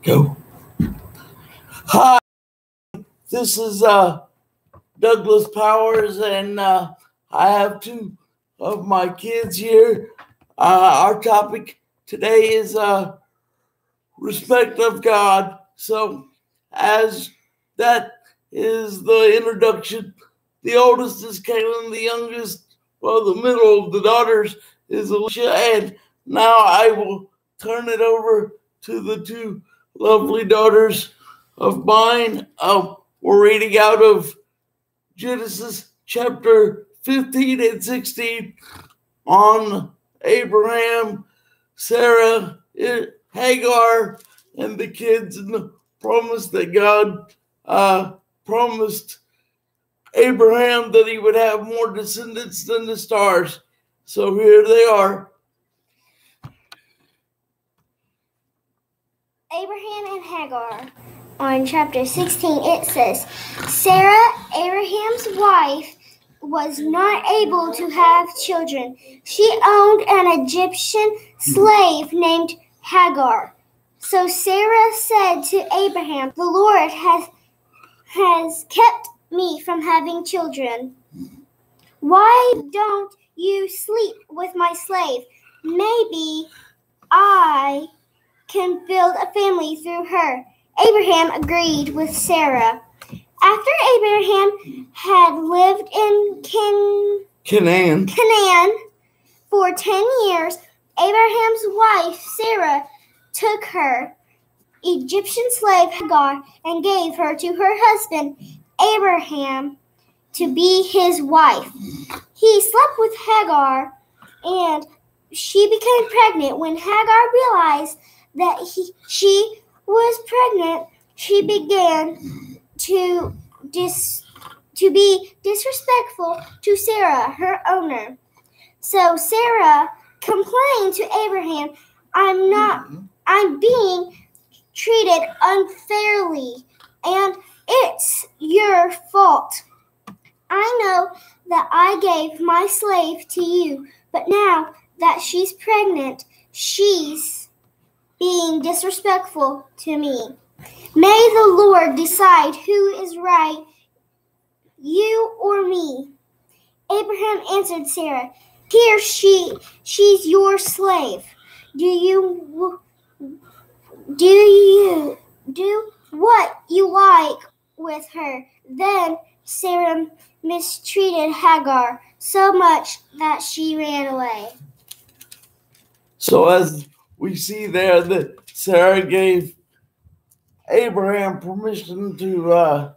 Go. Hi, this is Douglas Powers, and I have two of my kids here. Our topic today is respect of God. So, as that is the introduction, the oldest is Kaylin, the youngest, the middle of the daughters is Alicia, and now I will turn it over to the two lovely daughters of mine. We're reading out of Genesis chapter 15 and 16 on Abraham, Sarah, Hagar, and the kids, and the promise that God promised Abraham that he would have more descendants than the stars. So here they are. Abraham and Hagar. On chapter 16, it says, Sarah, Abraham's wife, was not able to have children. She owned an Egyptian slave named Hagar. So Sarah said to Abraham, the Lord has kept me from having children. Why don't you sleep with my slave? Maybe I can build a family through her. Abraham agreed with Sarah. After Abraham had lived in Canaan for 10 years, Abraham's wife Sarah took her Egyptian slave Hagar and gave her to her husband Abraham to be his wife. He slept with Hagar, and she became pregnant. When Hagar realized that she was pregnant, she began to be disrespectful to Sarah, her owner. So Sarah complained to Abraham, I'm being treated unfairly, and it's your fault. I know that I gave my slave to you, but now that she's pregnant, she's being disrespectful to me. May the Lord decide who is right, you or me. Abraham answered Sarah, here she's your slave. Do you do what you like with her? Then Sarah mistreated Hagar so much that she ran away. So as we see there that Sarah gave Abraham permission to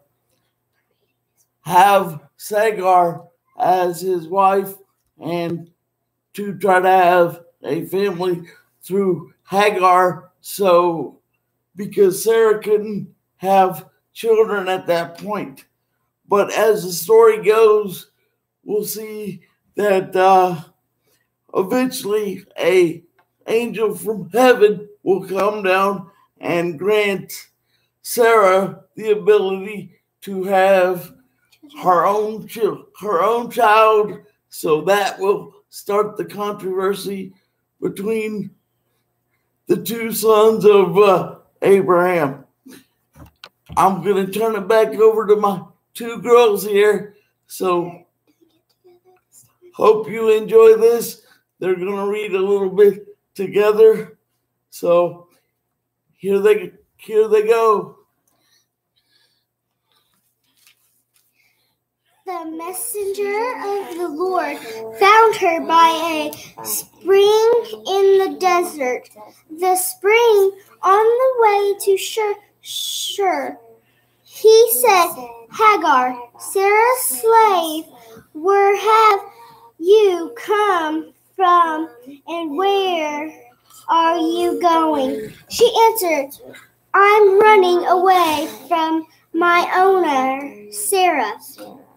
have Sagar as his wife and to try to have a family through Hagar. So because Sarah couldn't have children at that point. But as the story goes, we'll see that eventually an angel from heaven will come down and grant Sarah the ability to have her own child. So that will start the controversy between the two sons of Abraham. I'm going to turn it back over to my two girls here. So hope you enjoy this. They're going to read a little bit together. So here they go. The messenger of the Lord found her by a spring in the desert. The spring on the way to Shur. He said, Hagar, Sarah's slave, where have you come from and where are you going? She answered, I'm running away from my owner, Sarah.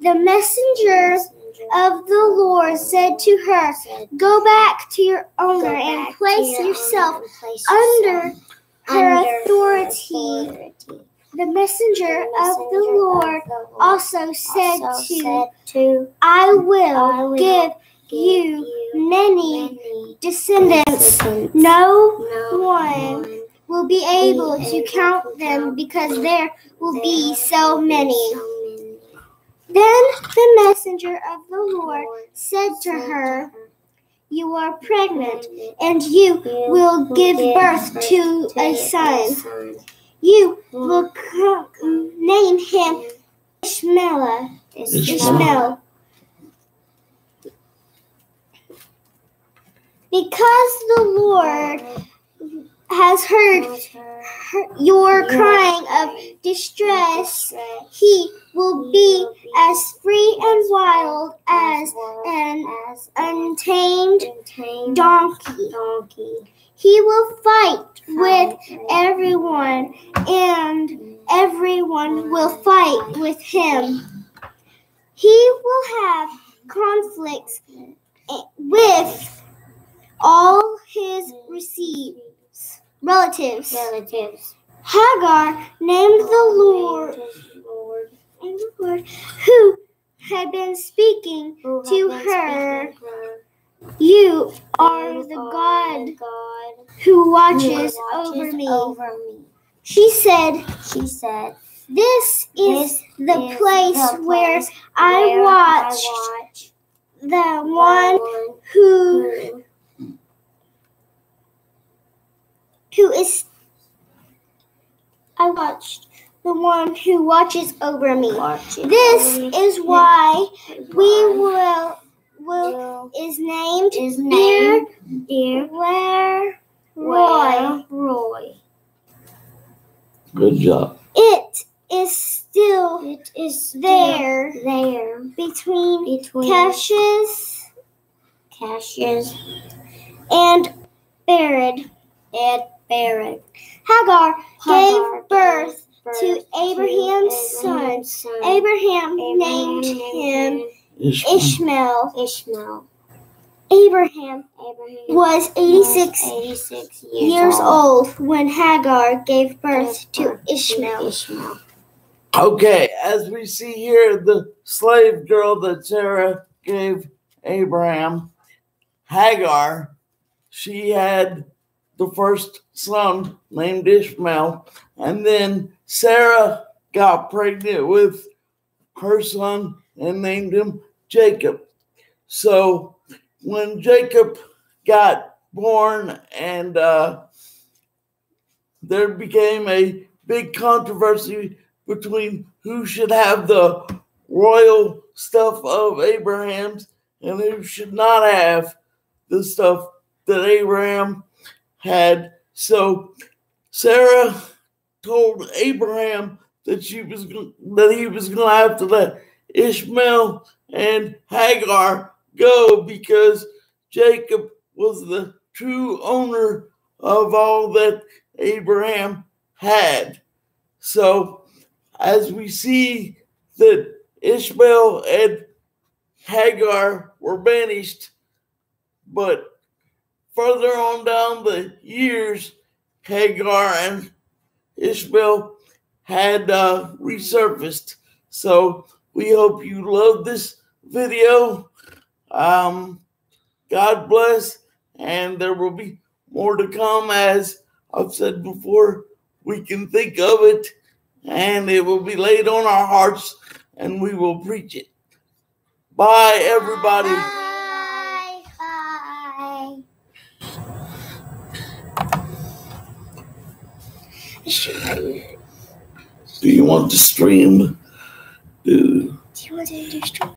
The messenger of the Lord said to her, go back to your owner and place yourself under her authority. The messenger of the Lord also said to I will give you many descendants. No one will will be able to count them because there will be so many. Then the messenger of the Lord said to her, "You are pregnant, and you will give birth to a son. You will name him Ishmael. Because the Lord has heard your crying of distress, he will be as free and wild as an untamed donkey. He will fight with everyone, and everyone will fight with him. He will have conflicts with all his relatives. Hagar named the Lord who had been speaking to her, "You are the God who watches over me." She said, "This is the place where I watched the one who watches over me. This is why is named Roy. Good job. It is still there between Caches and Bered. Hagar gave birth to Abraham's son. Abraham named him Ishmael. Abraham was 86 years old when Hagar gave birth to Ishmael. Okay, as we see here, the slave girl that Sarah gave Abraham, Hagar, she had the first son named Ishmael, and then Sarah got pregnant with her son and named him Jacob. So when Jacob got born, and there became a big controversy between who should have the royal stuff of Abraham's and who should not have the stuff that Abraham had. So Sarah told Abraham that he was going to have to let Ishmael and Hagar go because Jacob was the true owner of all that Abraham had. So as we see that Ishmael and Hagar were banished, but further on down the years, Hagar and Ishmael had resurfaced. So we hope you love this video. God bless, and there will be more to come. As I've said before, we can think of it, and it will be laid on our hearts, and we will preach it. Bye, everybody. Bye. Do you want to stream? Do you want to do stream?